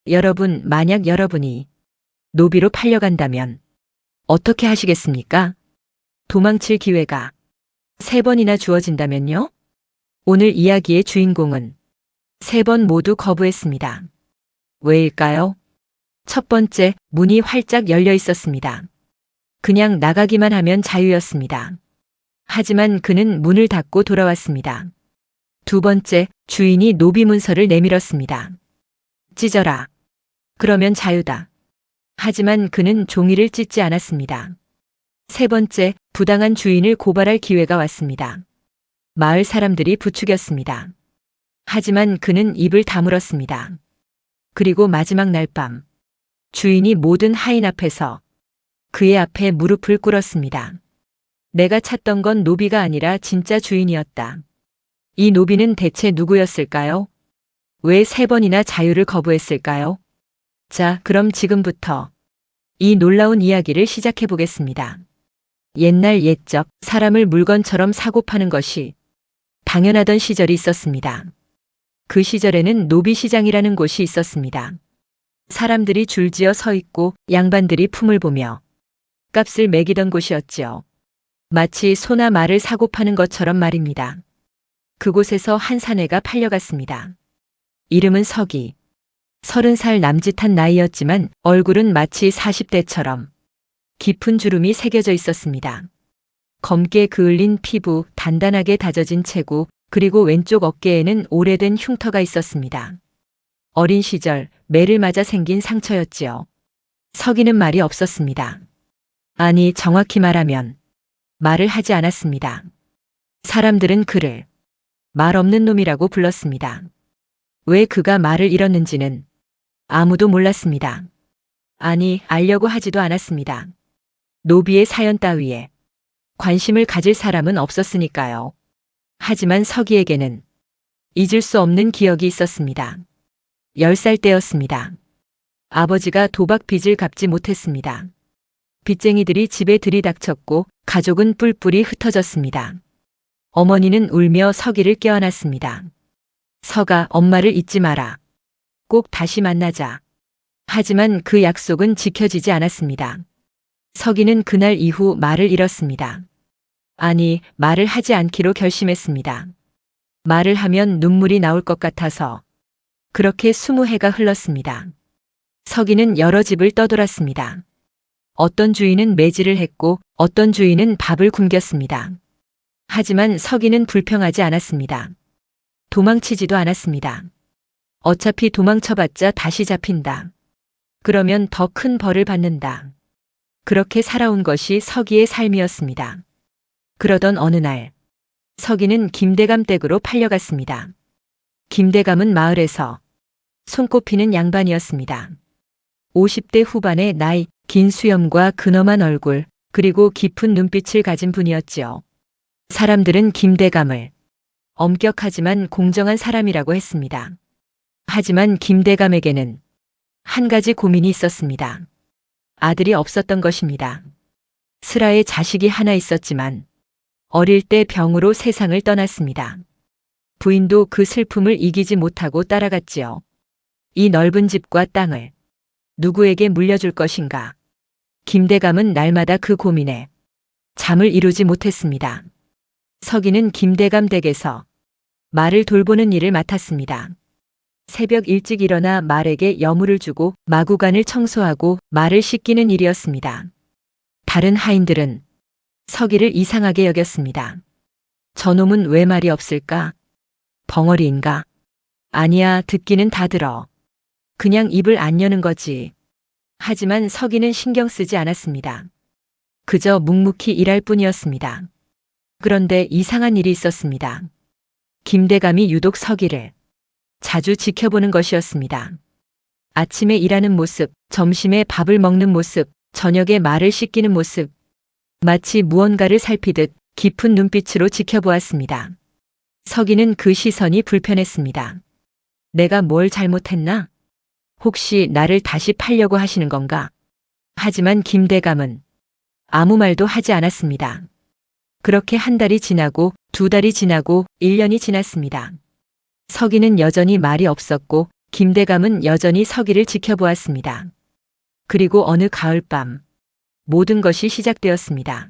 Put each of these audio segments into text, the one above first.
여러분, 만약 여러분이 노비로 팔려간다면 어떻게 하시겠습니까? 도망칠 기회가 3번이나 주어진다면요? 오늘 이야기의 주인공은 3번 모두 거부했습니다. 왜일까요? 첫 번째, 문이 활짝 열려 있었습니다. 그냥 나가기만 하면 자유였습니다. 하지만 그는 문을 닫고 돌아왔습니다. 두 번째, 주인이 노비 문서를 내밀었습니다. 찢어라. 그러면 자유다. 하지만 그는 종이를 찢지 않았습니다. 세 번째, 부당한 주인을 고발할 기회가 왔습니다. 마을 사람들이 부추겼습니다. 하지만 그는 입을 다물었습니다. 그리고 마지막 날 밤, 주인이 모든 하인 앞에서 그의 앞에 무릎을 꿇었습니다. 내가 찾던 건 노비가 아니라 진짜 주인이었다. 이 노비는 대체 누구였을까요? 왜 3번이나 자유를 거부했을까요? 자, 그럼 지금부터 이 놀라운 이야기를 시작해 보겠습니다. 옛날 옛적 사람을 물건처럼 사고 파는 것이 당연하던 시절이 있었습니다. 그 시절에는 노비시장이라는 곳이 있었습니다. 사람들이 줄지어 서 있고 양반들이 품을 보며 값을 매기던 곳이었지요. 마치 소나 말을 사고 파는 것처럼 말입니다. 그곳에서 한 사내가 팔려갔습니다. 이름은 서기. 30살 남짓한 나이였지만 얼굴은 마치 40대처럼 깊은 주름이 새겨져 있었습니다. 검게 그을린 피부, 단단하게 다져진 체구, 그리고 왼쪽 어깨에는 오래된 흉터가 있었습니다. 어린 시절 매를 맞아 생긴 상처였지요. 서기는 말이 없었습니다. 아니, 정확히 말하면 말을 하지 않았습니다. 사람들은 그를 말 없는 놈이라고 불렀습니다. 왜 그가 말을 잃었는지는 아무도 몰랐습니다. 아니, 알려고 하지도 않았습니다. 노비의 사연 따위에 관심을 가질 사람은 없었으니까요. 하지만 서기에게는 잊을 수 없는 기억이 있었습니다. 10살 때였습니다. 아버지가 도박 빚을 갚지 못했습니다. 빚쟁이들이 집에 들이닥쳤고 가족은 뿔뿔이 흩어졌습니다. 어머니는 울며 서기를 껴안았습니다. 서가, 엄마를 잊지 마라. 꼭 다시 만나자. 하지만 그 약속은 지켜지지 않았습니다. 서기는 그날 이후 말을 잃었습니다. 아니, 말을 하지 않기로 결심했습니다. 말을 하면 눈물이 나올 것 같아서. 그렇게 20해가 흘렀습니다. 서기는 여러 집을 떠돌았습니다. 어떤 주인은 매질을 했고 어떤 주인은 밥을 굶겼습니다. 하지만 서기는 불평하지 않았습니다. 도망치지도 않았습니다. 어차피 도망쳐봤자 다시 잡힌다. 그러면 더 큰 벌을 받는다. 그렇게 살아온 것이 서기의 삶이었습니다. 그러던 어느 날, 서기는 김대감 댁으로 팔려갔습니다. 김대감은 마을에서 손꼽히는 양반이었습니다. 50대 후반의 나이, 긴 수염과 근엄한 얼굴, 그리고 깊은 눈빛을 가진 분이었지요. 사람들은 김대감을 엄격하지만 공정한 사람이라고 했습니다. 하지만 김대감에게는 한 가지 고민이 있었습니다. 아들이 없었던 것입니다. 슬하에 자식이 하나 있었지만 어릴 때 병으로 세상을 떠났습니다. 부인도 그 슬픔을 이기지 못하고 따라갔지요. 이 넓은 집과 땅을 누구에게 물려줄 것인가? 김대감은 날마다 그 고민에 잠을 이루지 못했습니다. 서기는 김대감 댁에서 말을 돌보는 일을 맡았습니다. 새벽 일찍 일어나 말에게 여물을 주고 마구간을 청소하고 말을 씻기는 일이었습니다. 다른 하인들은 서기를 이상하게 여겼습니다. 저놈은 왜 말이 없을까? 벙어리인가? 아니야, 듣기는 다 들어. 그냥 입을 안 여는 거지. 하지만 서기는 신경 쓰지 않았습니다. 그저 묵묵히 일할 뿐이었습니다. 그런데 이상한 일이 있었습니다. 김대감이 유독 서기를 자주 지켜보는 것이었습니다. 아침에 일하는 모습, 점심에 밥을 먹는 모습, 저녁에 말을 씻기는 모습. 마치 무언가를 살피듯 깊은 눈빛으로 지켜보았습니다. 서기는 그 시선이 불편했습니다. 내가 뭘 잘못했나? 혹시 나를 다시 팔려고 하시는 건가? 하지만 김대감은 아무 말도 하지 않았습니다. 그렇게 한 달이 지나고 2달이 지나고 1년이 지났습니다. 서기는 여전히 말이 없었고 김대감은 여전히 서기를 지켜보았습니다. 그리고 어느 가을밤 모든 것이 시작되었습니다.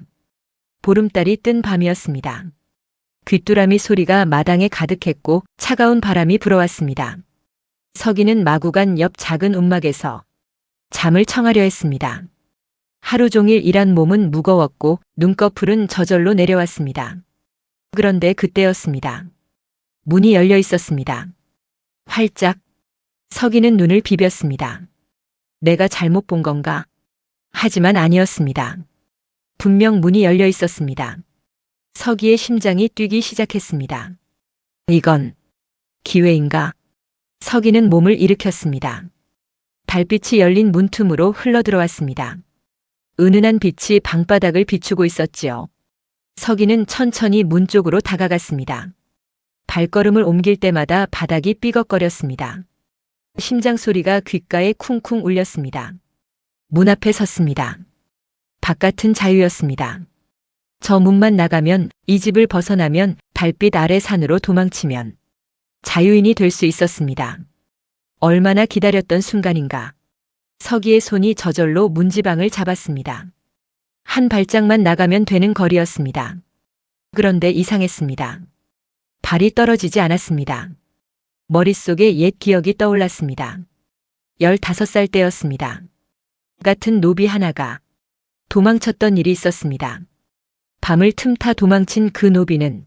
보름달이 뜬 밤이었습니다. 귀뚜라미 소리가 마당에 가득했고 차가운 바람이 불어왔습니다. 서기는 마구간 옆 작은 움막에서 잠을 청하려 했습니다. 하루 종일 일한 몸은 무거웠고 눈꺼풀은 저절로 내려왔습니다. 그런데 그때였습니다. 문이 열려 있었습니다. 활짝. 서기는 눈을 비볐습니다. 내가 잘못 본 건가? 하지만 아니었습니다. 분명 문이 열려 있었습니다. 서기의 심장이 뛰기 시작했습니다. 이건 기회인가? 서기는 몸을 일으켰습니다. 달빛이 열린 문틈으로 흘러들어왔습니다. 은은한 빛이 방바닥을 비추고 있었지요. 서기는 천천히 문 쪽으로 다가갔습니다. 발걸음을 옮길 때마다 바닥이 삐걱거렸습니다. 심장 소리가 귓가에 쿵쿵 울렸습니다. 문 앞에 섰습니다. 바깥은 자유였습니다. 저 문만 나가면, 이 집을 벗어나면, 달빛 아래 산으로 도망치면 자유인이 될 수 있었습니다. 얼마나 기다렸던 순간인가. 서기의 손이 저절로 문지방을 잡았습니다. 한 발짝만 나가면 되는 거리였습니다. 그런데 이상했습니다. 발이 떨어지지 않았습니다. 머릿속에 옛 기억이 떠올랐습니다. 15살 때였습니다. 같은 노비 하나가 도망쳤던 일이 있었습니다. 밤을 틈타 도망친 그 노비는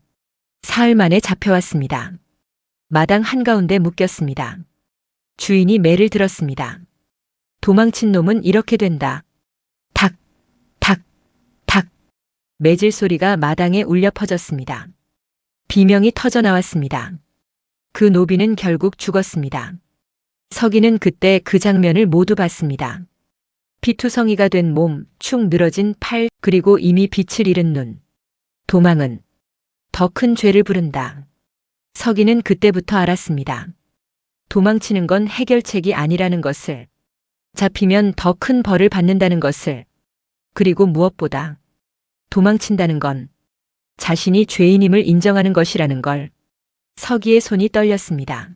사흘 만에 잡혀왔습니다. 마당 한가운데 묶였습니다. 주인이 매를 들었습니다. 도망친 놈은 이렇게 된다. 탁, 탁, 탁. 매질 소리가 마당에 울려 퍼졌습니다. 비명이 터져 나왔습니다. 그 노비는 결국 죽었습니다. 서기는 그때 그 장면을 모두 봤습니다. 피투성이가 된 몸, 축 늘어진 팔, 그리고 이미 빛을 잃은 눈. 도망은 더 큰 죄를 부른다. 서기는 그때부터 알았습니다. 도망치는 건 해결책이 아니라는 것을, 잡히면 더 큰 벌을 받는다는 것을, 그리고 무엇보다 도망친다는 건 자신이 죄인임을 인정하는 것이라는 걸. 서기의 손이 떨렸습니다.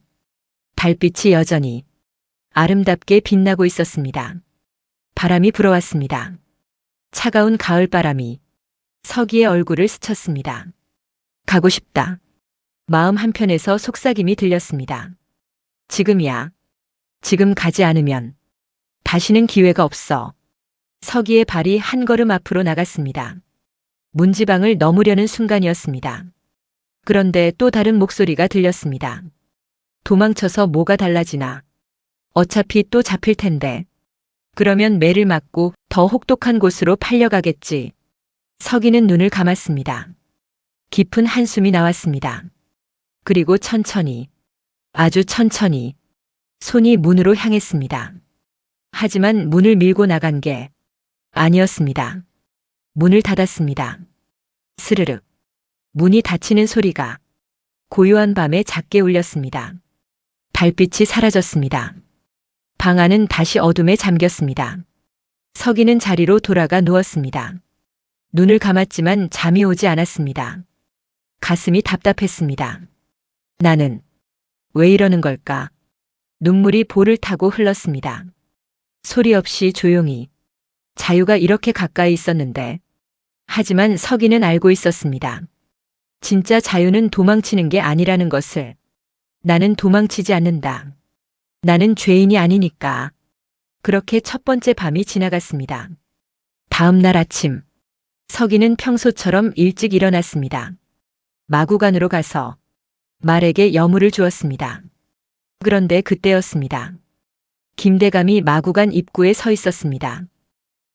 달빛이 여전히 아름답게 빛나고 있었습니다. 바람이 불어왔습니다. 차가운 가을바람이 서기의 얼굴을 스쳤습니다. 가고 싶다. 마음 한편에서 속삭임이 들렸습니다. 지금이야. 지금 가지 않으면 다시는 기회가 없어. 서기의 발이 한 걸음 앞으로 나갔습니다. 문지방을 넘으려는 순간이었습니다. 그런데 또 다른 목소리가 들렸습니다. 도망쳐서 뭐가 달라지나. 어차피 또 잡힐 텐데. 그러면 매를 맞고 더 혹독한 곳으로 팔려가겠지. 서기는 눈을 감았습니다. 깊은 한숨이 나왔습니다. 그리고 천천히, 아주 천천히 손이 문으로 향했습니다. 하지만 문을 밀고 나간 게 아니었습니다. 문을 닫았습니다. 스르륵. 문이 닫히는 소리가 고요한 밤에 작게 울렸습니다. 달빛이 사라졌습니다. 방 안은 다시 어둠에 잠겼습니다. 서기는 자리로 돌아가 누웠습니다. 눈을 감았지만 잠이 오지 않았습니다. 가슴이 답답했습니다. 나는 왜 이러는 걸까? 눈물이 볼을 타고 흘렀습니다. 소리 없이 조용히. 자유가 이렇게 가까이 있었는데. 하지만 서기는 알고 있었습니다. 진짜 자유는 도망치는 게 아니라는 것을. 나는 도망치지 않는다. 나는 죄인이 아니니까. 그렇게 첫 번째 밤이 지나갔습니다. 다음 날 아침, 서기는 평소처럼 일찍 일어났습니다. 마구간으로 가서 말에게 여물을 주었습니다. 그런데 그때였습니다. 김대감이 마구간 입구에 서 있었습니다.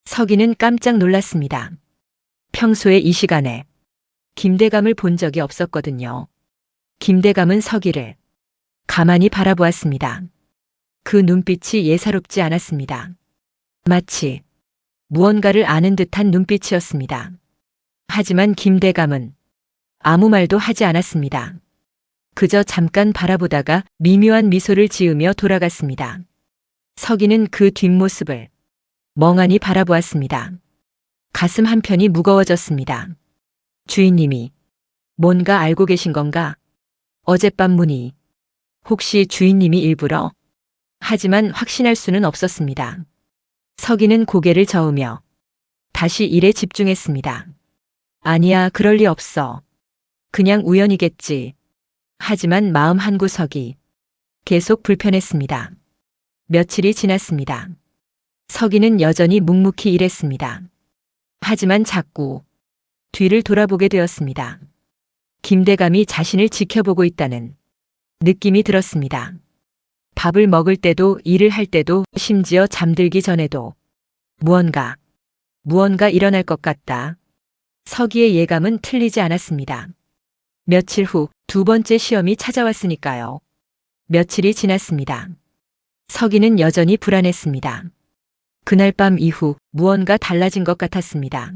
서기는 깜짝 놀랐습니다. 평소에 이 시간에 김대감을 본 적이 없었거든요. 김대감은 서기를 가만히 바라보았습니다. 그 눈빛이 예사롭지 않았습니다. 마치 무언가를 아는 듯한 눈빛이었습니다. 하지만 김대감은 아무 말도 하지 않았습니다. 그저 잠깐 바라보다가 미묘한 미소를 지으며 돌아갔습니다. 서기는 그 뒷모습을 멍하니 바라보았습니다. 가슴 한편이 무거워졌습니다. 주인님이 뭔가 알고 계신 건가? 어젯밤 문이 혹시 주인님이 일부러 하지만 확신할 수는 없었습니다. 서기는 고개를 저으며 다시 일에 집중했습니다. 아니야, 그럴 리 없어. 그냥 우연이겠지. 하지만 마음 한구석이 계속 불편했습니다. 며칠이 지났습니다. 서기는 여전히 묵묵히 일했습니다. 하지만 자꾸 뒤를 돌아보게 되었습니다. 김대감이 자신을 지켜보고 있다는 느낌이 들었습니다. 밥을 먹을 때도, 일을 할 때도, 심지어 잠들기 전에도 무언가 일어날 것 같다. 서기의 예감은 틀리지 않았습니다. 며칠 후 두 번째 시험이 찾아왔으니까요. 며칠이 지났습니다. 서기는 여전히 불안했습니다. 그날 밤 이후 무언가 달라진 것 같았습니다.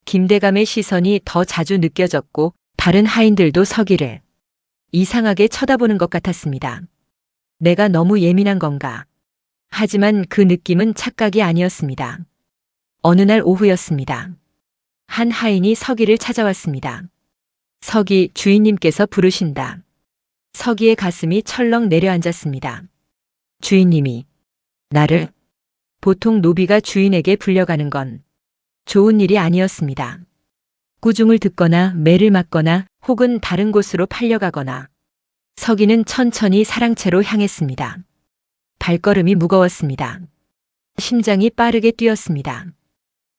김대감의 시선이 더 자주 느껴졌고 다른 하인들도 서기를 이상하게 쳐다보는 것 같았습니다. 내가 너무 예민한 건가? 하지만 그 느낌은 착각이 아니었습니다. 어느 날 오후였습니다. 한 하인이 서기를 찾아왔습니다. 서기, 주인님께서 부르신다. 서기의 가슴이 철렁 내려앉았습니다. 주인님이 나를? 보통 노비가 주인에게 불려가는 건 좋은 일이 아니었습니다. 꾸중을 듣거나 매를 맞거나 혹은 다른 곳으로 팔려가거나. 서기는 천천히 사랑채로 향했습니다. 발걸음이 무거웠습니다. 심장이 빠르게 뛰었습니다.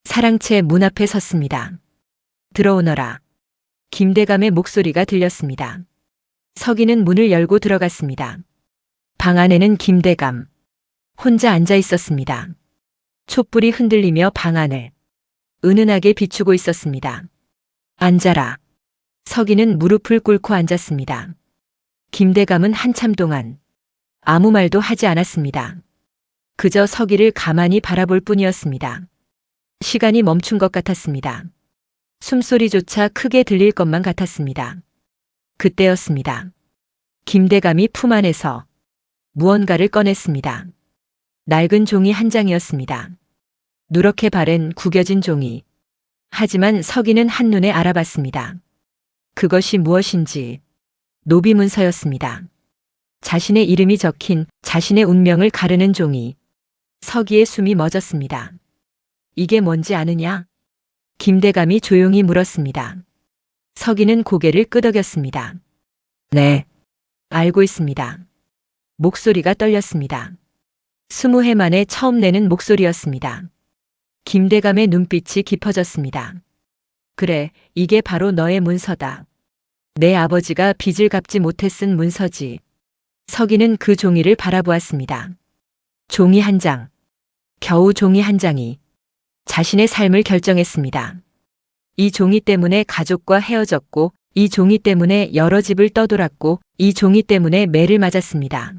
사랑채 문 앞에 섰습니다. 들어오너라. 김대감의 목소리가 들렸습니다. 서기는 문을 열고 들어갔습니다. 방 안에는 김대감 혼자 앉아 있었습니다. 촛불이 흔들리며 방 안을 은은하게 비추고 있었습니다. 앉아라. 서기는 무릎을 꿇고 앉았습니다. 김대감은 한참 동안 아무 말도 하지 않았습니다. 그저 서기를 가만히 바라볼 뿐이었습니다. 시간이 멈춘 것 같았습니다. 숨소리조차 크게 들릴 것만 같았습니다. 그때였습니다. 김대감이 품 안에서 무언가를 꺼냈습니다. 낡은 종이 한 장이었습니다. 누렇게 바른 구겨진 종이. 하지만 서기는 한눈에 알아봤습니다. 그것이 무엇인지 노비 문서였습니다. 자신의 이름이 적힌 자신의 운명을 가르는 종이. 서기의 숨이 멎었습니다. 이게 뭔지 아느냐? 김대감이 조용히 물었습니다. 서기는 고개를 끄덕였습니다. 네, 알고 있습니다. 목소리가 떨렸습니다. 20해 만에 처음 내는 목소리였습니다. 김대감의 눈빛이 깊어졌습니다. 그래, 이게 바로 너의 문서다. 내 아버지가 빚을 갚지 못해 쓴 문서지. 서기는 그 종이를 바라보았습니다. 종이 한 장, 겨우 종이 한 장이 자신의 삶을 결정했습니다. 이 종이 때문에 가족과 헤어졌고, 이 종이 때문에 여러 집을 떠돌았고, 이 종이 때문에 매를 맞았습니다.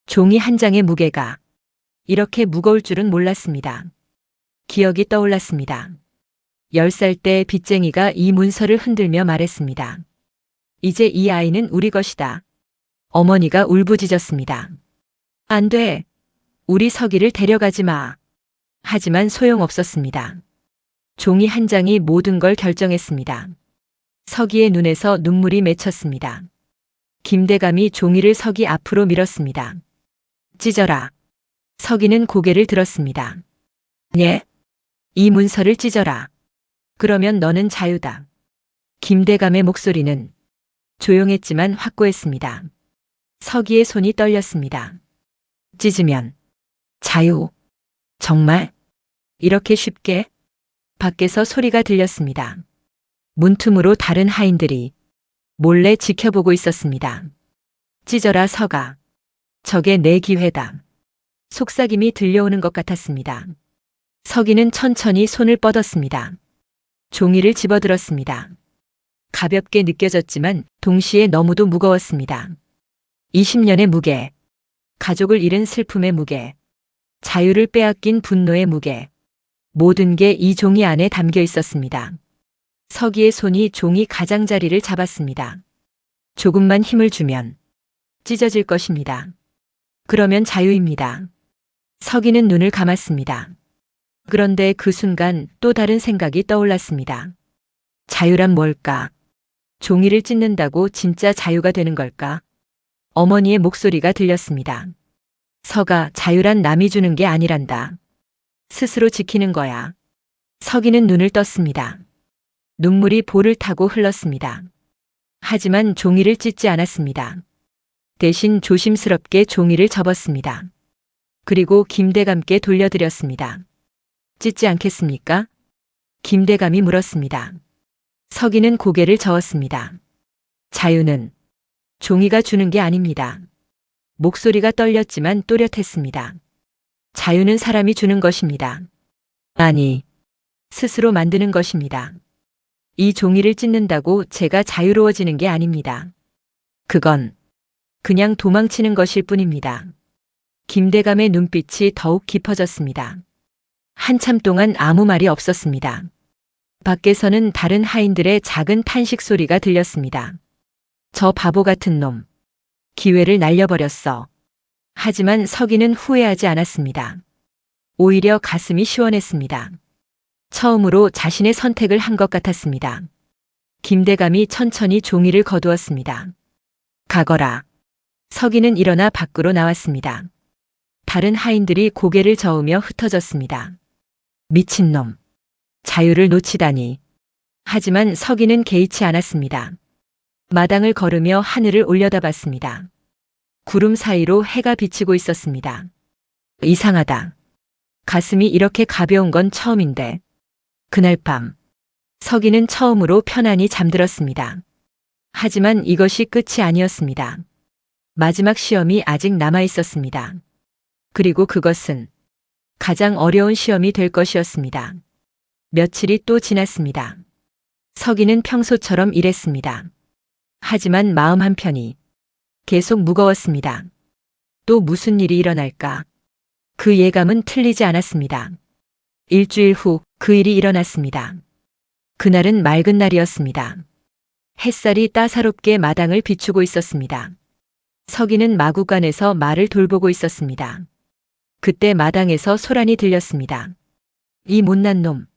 종이 한 장의 무게가 이렇게 무거울 줄은 몰랐습니다. 기억이 떠올랐습니다. 10살 때 빚쟁이가 이 문서를 흔들며 말했습니다. 이제 이 아이는 우리 것이다. 어머니가 울부짖었습니다. 안 돼. 우리 서기를 데려가지 마. 하지만 소용없었습니다. 종이 한 장이 모든 걸 결정했습니다. 서기의 눈에서 눈물이 맺혔습니다. 김대감이 종이를 서기 앞으로 밀었습니다. 찢어라. 서기는 고개를 들었습니다. 예? 이 문서를 찢어라. 그러면 너는 자유다. 김대감의 목소리는 조용했지만 확고했습니다. 서기의 손이 떨렸습니다. 찢으면 자유. 정말? 이렇게 쉽게? 밖에서 소리가 들렸습니다. 문틈으로 다른 하인들이 몰래 지켜보고 있었습니다. 찢어라 서가. 저게 내 기회다. 속삭임이 들려오는 것 같았습니다. 서기는 천천히 손을 뻗었습니다. 종이를 집어들었습니다. 가볍게 느껴졌지만 동시에 너무도 무거웠습니다. 20년의 무게, 가족을 잃은 슬픔의 무게, 자유를 빼앗긴 분노의 무게, 모든 게 이 종이 안에 담겨 있었습니다. 서기의 손이 종이 가장자리를 잡았습니다. 조금만 힘을 주면 찢어질 것입니다. 그러면 자유입니다. 서기는 눈을 감았습니다. 그런데 그 순간 또 다른 생각이 떠올랐습니다. 자유란 뭘까? 종이를 찢는다고 진짜 자유가 되는 걸까? 어머니의 목소리가 들렸습니다. 서가 자유란 남이 주는 게 아니란다. 스스로 지키는 거야. 서기는 눈을 떴습니다. 눈물이 볼을 타고 흘렀습니다. 하지만 종이를 찢지 않았습니다. 대신 조심스럽게 종이를 접었습니다. 그리고 김대감께 돌려드렸습니다. 찢지 않겠습니까? 김대감이 물었습니다. 서기는 고개를 저었습니다. 자유는 종이가 주는 게 아닙니다. 목소리가 떨렸지만 또렷했습니다. 자유는 사람이 주는 것입니다. 아니, 스스로 만드는 것입니다. 이 종이를 찢는다고 제가 자유로워지는 게 아닙니다. 그건 그냥 도망치는 것일 뿐입니다. 김대감의 눈빛이 더욱 깊어졌습니다. 한참 동안 아무 말이 없었습니다. 밖에서는 다른 하인들의 작은 탄식 소리가 들렸습니다. 저 바보 같은 놈. 기회를 날려버렸어. 하지만 서기는 후회하지 않았습니다. 오히려 가슴이 시원했습니다. 처음으로 자신의 선택을 한 것 같았습니다. 김대감이 천천히 종이를 거두었습니다. 가거라. 서기는 일어나 밖으로 나왔습니다. 다른 하인들이 고개를 저으며 흩어졌습니다. 미친놈. 자유를 놓치다니. 하지만 서기는 개의치 않았습니다. 마당을 걸으며 하늘을 올려다봤습니다. 구름 사이로 해가 비치고 있었습니다. 이상하다. 가슴이 이렇게 가벼운 건 처음인데. 그날 밤, 서기는 처음으로 편안히 잠들었습니다. 하지만 이것이 끝이 아니었습니다. 마지막 시험이 아직 남아 있었습니다. 그리고 그것은 가장 어려운 시험이 될 것이었습니다. 며칠이 또 지났습니다. 서기는 평소처럼 일했습니다. 하지만 마음 한편이 계속 무거웠습니다. 또 무슨 일이 일어날까? 그 예감은 틀리지 않았습니다. 일주일 후 그 일이 일어났습니다. 그날은 맑은 날이었습니다. 햇살이 따사롭게 마당을 비추고 있었습니다. 서기는 마구간에서 말을 돌보고 있었습니다. 그때 마당에서 소란이 들렸습니다. 이 못난 놈,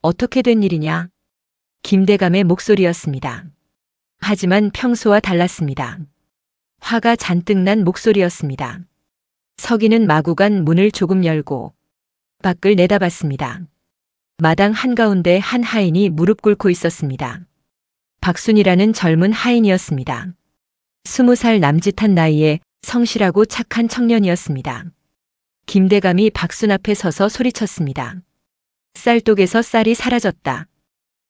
어떻게 된 일이냐? 김대감의 목소리였습니다. 하지만 평소와 달랐습니다. 화가 잔뜩 난 목소리였습니다. 서기는 마구간 문을 조금 열고 밖을 내다봤습니다. 마당 한가운데 한 하인이 무릎 꿇고 있었습니다. 박순이라는 젊은 하인이었습니다. 20살 남짓한 나이에 성실하고 착한 청년이었습니다. 김대감이 박순 앞에 서서 소리쳤습니다. 쌀독에서 쌀이 사라졌다.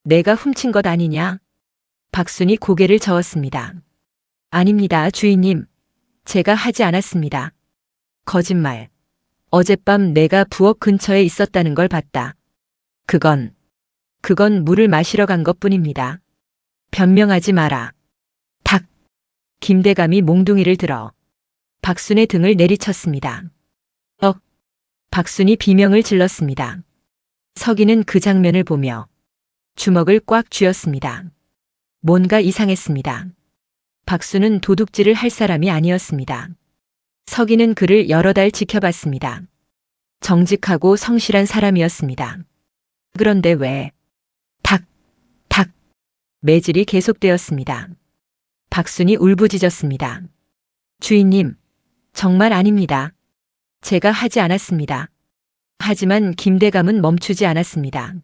내가 훔친 것 아니냐? 박순이 고개를 저었습니다. 아닙니다, 주인님. 제가 하지 않았습니다. 거짓말. 어젯밤 내가 부엌 근처에 있었다는 걸 봤다. 그건 물을 마시러 간 것뿐입니다. 변명하지 마라. 닭. 김대감이 몽둥이를 들어 박순의 등을 내리쳤습니다. 박순이 비명을 질렀습니다. 서기는 그 장면을 보며 주먹을 꽉 쥐었습니다. 뭔가 이상했습니다. 박순은 도둑질을 할 사람이 아니었습니다. 서기는 그를 여러 달 지켜봤습니다. 정직하고 성실한 사람이었습니다. 그런데 왜? 닭. 매질이 계속되었습니다. 박순이 울부짖었습니다. 주인님, 정말 아닙니다. 제가 하지 않았습니다. 하지만 김대감은 멈추지 않았습니다.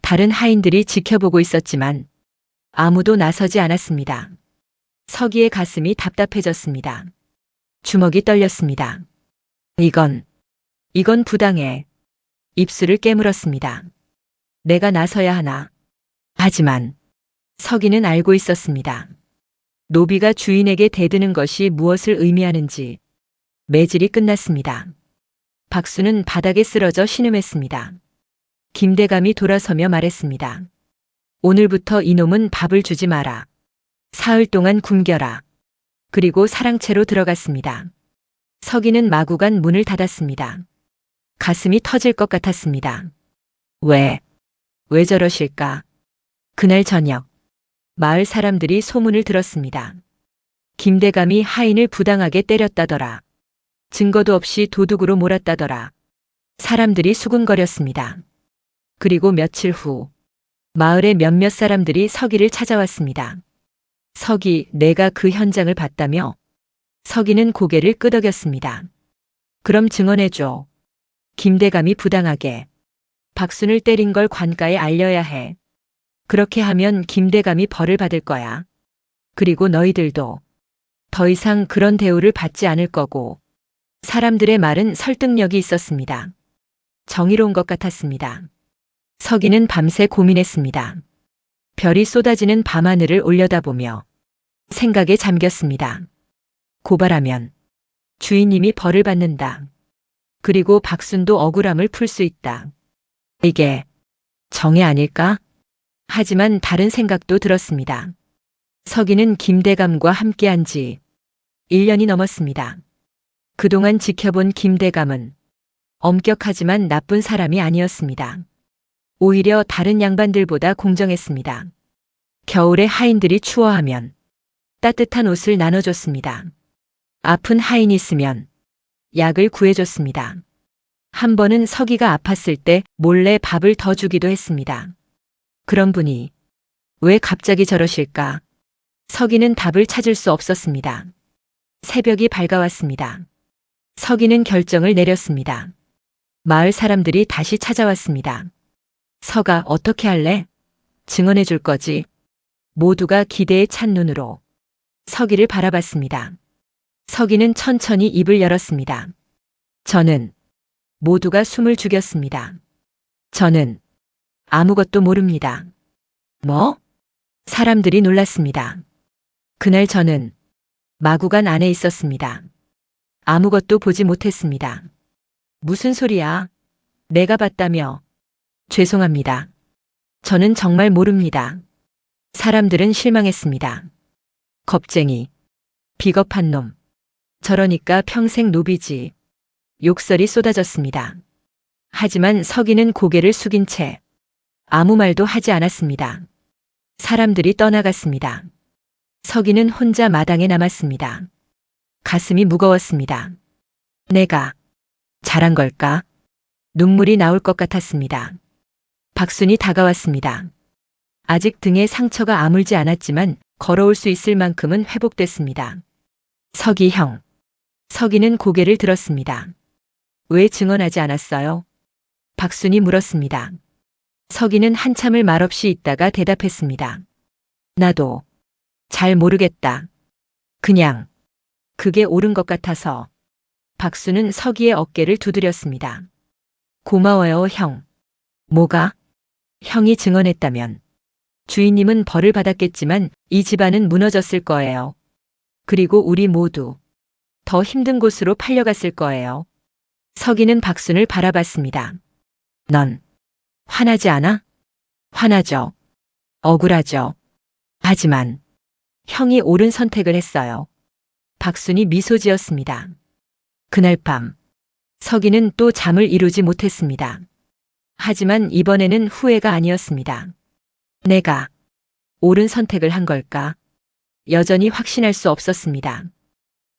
다른 하인들이 지켜보고 있었지만 아무도 나서지 않았습니다. 서기의 가슴이 답답해졌습니다. 주먹이 떨렸습니다. 이건 부당해. 입술을 깨물었습니다. 내가 나서야 하나. 하지만 서기는 알고 있었습니다. 노비가 주인에게 대드는 것이 무엇을 의미하는지. 매질이 끝났습니다. 박수는 바닥에 쓰러져 신음했습니다. 김대감이 돌아서며 말했습니다. 오늘부터 이놈은 밥을 주지 마라. 사흘 동안 굶겨라. 그리고 사랑채로 들어갔습니다. 서기는 마구간 문을 닫았습니다. 가슴이 터질 것 같았습니다. 왜 저러실까? 그날 저녁, 마을 사람들이 소문을 들었습니다. 김대감이 하인을 부당하게 때렸다더라. 증거도 없이 도둑으로 몰았다더라. 사람들이 수군거렸습니다. 그리고 며칠 후, 마을의 몇몇 사람들이 서기를 찾아왔습니다. 서기, 내가 그 현장을 봤다며? 서기는 고개를 끄덕였습니다. 그럼 증언해줘. 김대감이 부당하게 박순을 때린 걸 관가에 알려야 해. 그렇게 하면 김대감이 벌을 받을 거야. 그리고 너희들도 더 이상 그런 대우를 받지 않을 거고. 사람들의 말은 설득력이 있었습니다. 정의로운 것 같았습니다. 서기는 밤새 고민했습니다. 별이 쏟아지는 밤하늘을 올려다보며 생각에 잠겼습니다. 고발하면 주인님이 벌을 받는다. 그리고 박순도 억울함을 풀 수 있다. 이게 정의 아닐까? 하지만 다른 생각도 들었습니다. 서기는 김대감과 함께한 지 1년이 넘었습니다. 그동안 지켜본 김대감은 엄격하지만 나쁜 사람이 아니었습니다. 오히려 다른 양반들보다 공정했습니다. 겨울에 하인들이 추워하면 따뜻한 옷을 나눠줬습니다. 아픈 하인이 있으면 약을 구해줬습니다. 한 번은 서기가 아팠을 때 몰래 밥을 더 주기도 했습니다. 그런 분이 왜 갑자기 저러실까? 서기는 답을 찾을 수 없었습니다. 새벽이 밝아왔습니다. 서기는 결정을 내렸습니다. 마을 사람들이 다시 찾아왔습니다. 서가 어떻게 할래? 증언해 줄 거지? 모두가 기대에 찬 눈으로 서기를 바라봤습니다. 서기는 천천히 입을 열었습니다. 저는 모두가 숨을 죽였습니다. 저는 아무것도 모릅니다. 뭐? 사람들이 놀랐습니다. 그날 저는 마구간 안에 있었습니다. 아무것도 보지 못했습니다. 무슨 소리야? 내가 봤다며. 죄송합니다. 저는 정말 모릅니다. 사람들은 실망했습니다. 겁쟁이. 비겁한 놈. 저러니까 평생 노비지. 욕설이 쏟아졌습니다. 하지만 서기는 고개를 숙인 채 아무 말도 하지 않았습니다. 사람들이 떠나갔습니다. 서기는 혼자 마당에 남았습니다. 가슴이 무거웠습니다. 내가 잘한 걸까? 눈물이 나올 것 같았습니다. 박순이 다가왔습니다. 아직 등에 상처가 아물지 않았지만 걸어올 수 있을 만큼은 회복됐습니다. 서기 형. 서기는 고개를 들었습니다. 왜 증언하지 않았어요? 박순이 물었습니다. 서기는 한참을 말없이 있다가 대답했습니다. 나도 잘 모르겠다. 그냥 그게 옳은 것 같아서. 박수는 서기의 어깨를 두드렸습니다. 고마워요, 형. 뭐가? 형이 증언했다면 주인님은 벌을 받았겠지만 이 집안은 무너졌을 거예요. 그리고 우리 모두 더 힘든 곳으로 팔려갔을 거예요. 서기는 박순을 바라봤습니다. 넌 화나지 않아? 화나죠. 억울하죠. 하지만 형이 옳은 선택을 했어요. 박순이 미소 지었습니다. 그날 밤 서기는 또 잠을 이루지 못했습니다. 하지만 이번에는 후회가 아니었습니다. 내가 옳은 선택을 한 걸까? 여전히 확신할 수 없었습니다.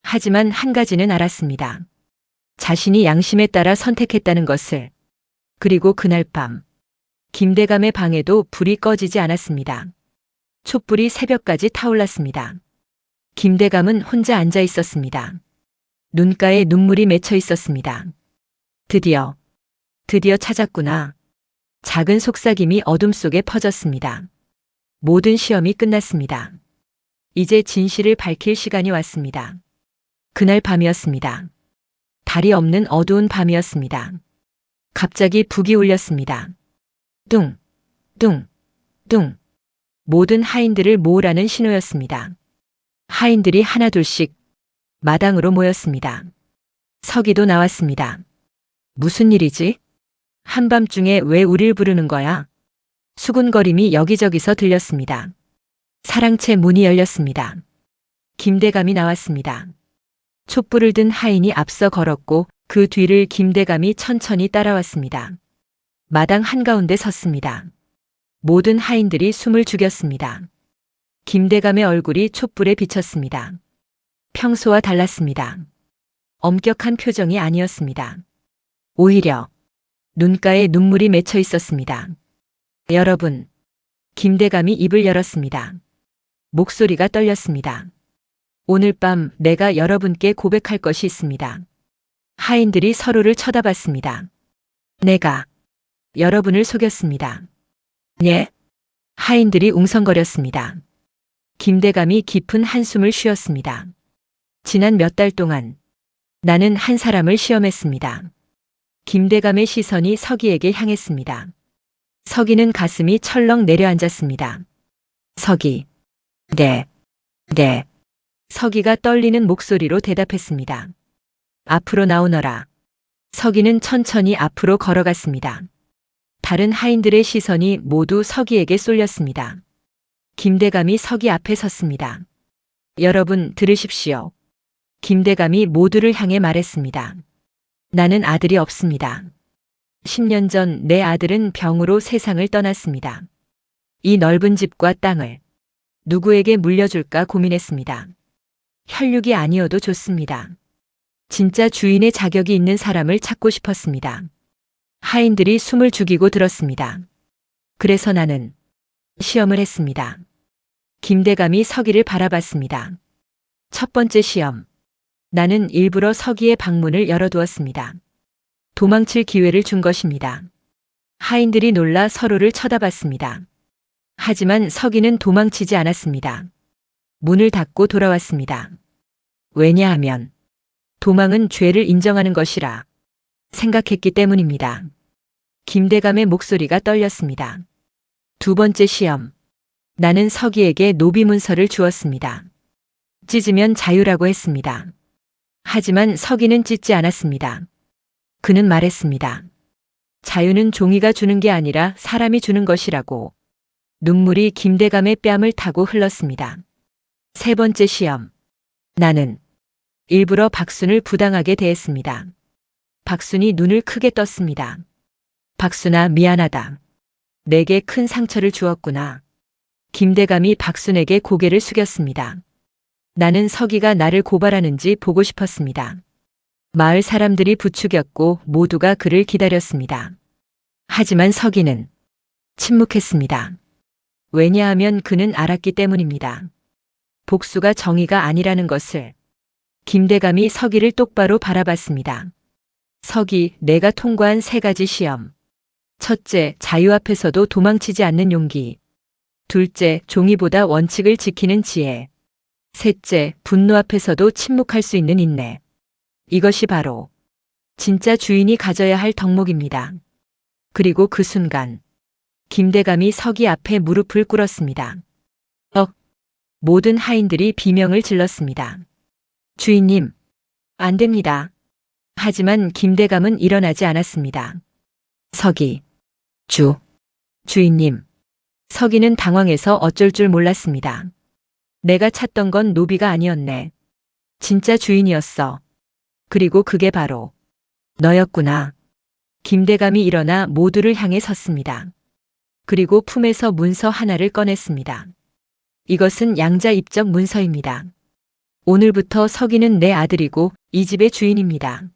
하지만 한 가지는 알았습니다. 자신이 양심에 따라 선택했다는 것을. 그리고 그날 밤 김대감의 방에도 불이 꺼지지 않았습니다. 촛불이 새벽까지 타올랐습니다. 김대감은 혼자 앉아 있었습니다. 눈가에 눈물이 맺혀 있었습니다. 드디어 찾았구나. 작은 속삭임이 어둠 속에 퍼졌습니다. 모든 시험이 끝났습니다. 이제 진실을 밝힐 시간이 왔습니다. 그날 밤이었습니다. 달이 없는 어두운 밤이었습니다. 갑자기 북이 울렸습니다. 뚱, 뚱, 뚱. 모든 하인들을 모으라는 신호였습니다. 하인들이 하나둘씩 마당으로 모였습니다. 서기도 나왔습니다. 무슨 일이지? 한밤중에 왜 우릴 부르는 거야? 수군거림이 여기저기서 들렸습니다. 사랑채 문이 열렸습니다. 김대감이 나왔습니다. 촛불을 든 하인이 앞서 걸었고 그 뒤를 김대감이 천천히 따라왔습니다. 마당 한가운데 섰습니다. 모든 하인들이 숨을 죽였습니다. 김대감의 얼굴이 촛불에 비쳤습니다. 평소와 달랐습니다. 엄격한 표정이 아니었습니다. 오히려 눈가에 눈물이 맺혀 있었습니다. 여러분, 김대감이 입을 열었습니다. 목소리가 떨렸습니다. 오늘 밤 내가 여러분께 고백할 것이 있습니다. 하인들이 서로를 쳐다봤습니다. 내가 여러분을 속였습니다. 예? 하인들이 웅성거렸습니다. 김대감이 깊은 한숨을 쉬었습니다. 지난 몇 달 동안 나는 한 사람을 시험했습니다. 김대감의 시선이 서기에게 향했습니다. 서기는 가슴이 철렁 내려앉았습니다. 서기. 네. 네. 서기가 떨리는 목소리로 대답했습니다. 앞으로 나오너라. 서기는 천천히 앞으로 걸어갔습니다. 다른 하인들의 시선이 모두 서기에게 쏠렸습니다. 김대감이 서기 앞에 섰습니다. 여러분 들으십시오. 김대감이 모두를 향해 말했습니다. 나는 아들이 없습니다. 10년 전 내 아들은 병으로 세상을 떠났습니다. 이 넓은 집과 땅을 누구에게 물려줄까 고민했습니다. 혈육이 아니어도 좋습니다. 진짜 주인의 자격이 있는 사람을 찾고 싶었습니다. 하인들이 숨을 죽이고 들었습니다. 그래서 나는 시험을 했습니다. 김대감이 서기를 바라봤습니다. 첫 번째 시험. 나는 일부러 서기의 방문을 열어두었습니다. 도망칠 기회를 준 것입니다. 하인들이 놀라 서로를 쳐다봤습니다. 하지만 서기는 도망치지 않았습니다. 문을 닫고 돌아왔습니다. 왜냐하면 도망은 죄를 인정하는 것이라 생각했기 때문입니다. 김대감의 목소리가 떨렸습니다. 두 번째 시험. 나는 서기에게 노비 문서를 주었습니다. 찢으면 자유라고 했습니다. 하지만 서기는 찢지 않았습니다. 그는 말했습니다. 자유는 종이가 주는 게 아니라 사람이 주는 것이라고. 눈물이 김대감의 뺨을 타고 흘렀습니다. 세 번째 시험. 나는 일부러 박순을 부당하게 대했습니다. 박순이 눈을 크게 떴습니다. 박순아, 미안하다. 내게 큰 상처를 주었구나. 김대감이 박순에게 고개를 숙였습니다. 나는 서기가 나를 고발하는지 보고 싶었습니다. 마을 사람들이 부추겼고 모두가 그를 기다렸습니다. 하지만 서기는 침묵했습니다. 왜냐하면 그는 알았기 때문입니다. 복수가 정의가 아니라는 것을. 김대감이 서기를 똑바로 바라봤습니다. 서기, 내가 통과한 3가지 시험. 첫째, 자유 앞에서도 도망치지 않는 용기. 둘째, 종이보다 원칙을 지키는 지혜. 셋째, 분노 앞에서도 침묵할 수 있는 인내. 이것이 바로 진짜 주인이 가져야 할 덕목입니다. 그리고 그 순간 김대감이 서기 앞에 무릎을 꿇었습니다. 모든 하인들이 비명을 질렀습니다. 주인님, 안 됩니다. 하지만 김대감은 일어나지 않았습니다. 서기, 주인님. 서기는 당황해서 어쩔 줄 몰랐습니다. 내가 찾던 건 노비가 아니었네. 진짜 주인이었어. 그리고 그게 바로 너였구나. 김대감이 일어나 모두를 향해 섰습니다. 그리고 품에서 문서 하나를 꺼냈습니다. 이것은 양자 입적 문서입니다. 오늘부터 서기는 내 아들이고 이 집의 주인입니다.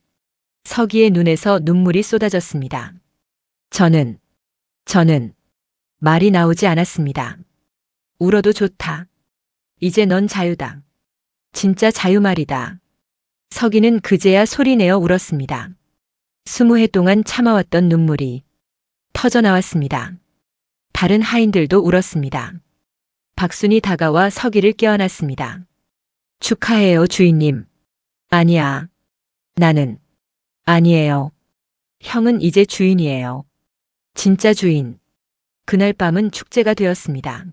서기의 눈에서 눈물이 쏟아졌습니다. 저는 말이 나오지 않았습니다. 울어도 좋다. 이제 넌 자유다. 진짜 자유 말이다. 서기는 그제야 소리내어 울었습니다. 20해 동안 참아왔던 눈물이 터져나왔습니다. 다른 하인들도 울었습니다. 박순이 다가와 서기를 껴안았습니다. 축하해요, 주인님. 아니야. 나는. 아니에요. 형은 이제 주인이에요. 진짜 주인. 그날 밤은 축제가 되었습니다.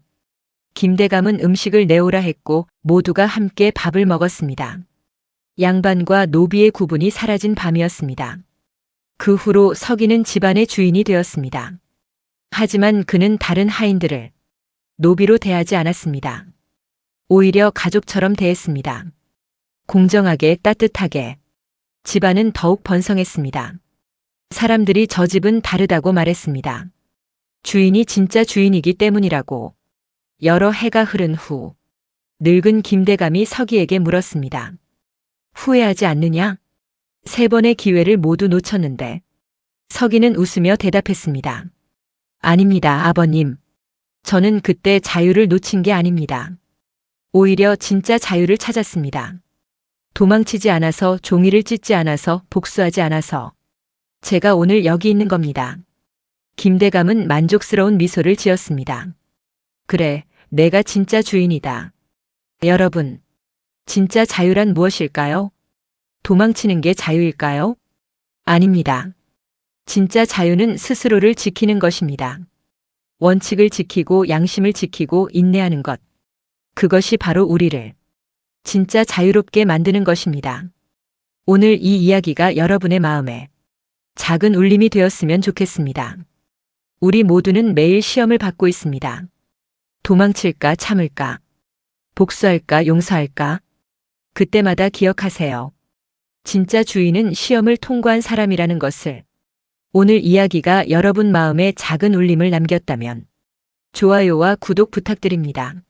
김대감은 음식을 내오라 했고 모두가 함께 밥을 먹었습니다. 양반과 노비의 구분이 사라진 밤이었습니다. 그 후로 서기는 집안의 주인이 되었습니다. 하지만 그는 다른 하인들을 노비로 대하지 않았습니다. 오히려 가족처럼 대했습니다. 공정하게, 따뜻하게. 집안은 더욱 번성했습니다. 사람들이 저 집은 다르다고 말했습니다. 주인이 진짜 주인이기 때문이라고. 여러 해가 흐른 후 늙은 김대감이 서기에게 물었습니다. 후회하지 않느냐? 3번의 기회를 모두 놓쳤는데. 서기는 웃으며 대답했습니다. 아닙니다, 아버님. 저는 그때 자유를 놓친 게 아닙니다. 오히려 진짜 자유를 찾았습니다. 도망치지 않아서, 종이를 찢지 않아서, 복수하지 않아서 제가 오늘 여기 있는 겁니다. 김대감은 만족스러운 미소를 지었습니다. 그래, 내가 진짜 주인이다. 여러분, 진짜 자유란 무엇일까요? 도망치는 게 자유일까요? 아닙니다. 진짜 자유는 스스로를 지키는 것입니다. 원칙을 지키고 양심을 지키고 인내하는 것. 그것이 바로 우리를 진짜 자유롭게 만드는 것입니다. 오늘 이 이야기가 여러분의 마음에 작은 울림이 되었으면 좋겠습니다. 우리 모두는 매일 시험을 받고 있습니다. 도망칠까 참을까? 복수할까 용서할까? 그때마다 기억하세요. 진짜 주인은 시험을 통과한 사람이라는 것을. 오늘 이야기가 여러분 마음에 작은 울림을 남겼다면 좋아요와 구독 부탁드립니다.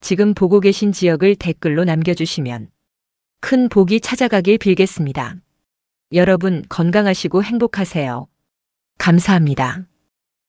지금 보고 계신 지역을 댓글로 남겨주시면 큰 복이 찾아가길 빌겠습니다. 여러분 건강하시고 행복하세요. 감사합니다.